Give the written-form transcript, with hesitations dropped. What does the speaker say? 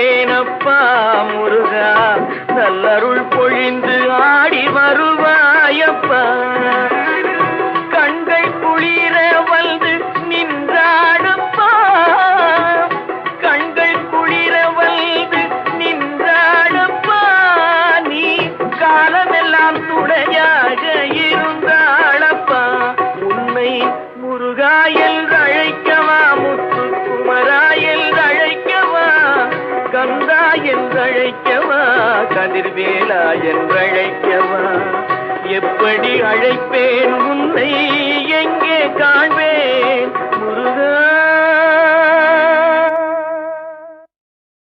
அழைப்பேனப்பா முருகா, நல்லருள் பொழிந்து ஆடி வருவாயப்பா. கண்கள் குளிர வந்து நின்றாடப்பா, கண்கள் குளிர வந்து நின்றாடப்பா. நீ காலமெல்லாம் துணையாக இருந்தாளப்பா. உன்னை முருகா என்று அழைக்கவா, முத்துக்குமரா என்று அழைக்கவா, கந்தா என்று அழைக்கவா, கதிர்வேலா என்று அழைக்கவா. எப்படி அழைப்பேன் உன்னை எங்கே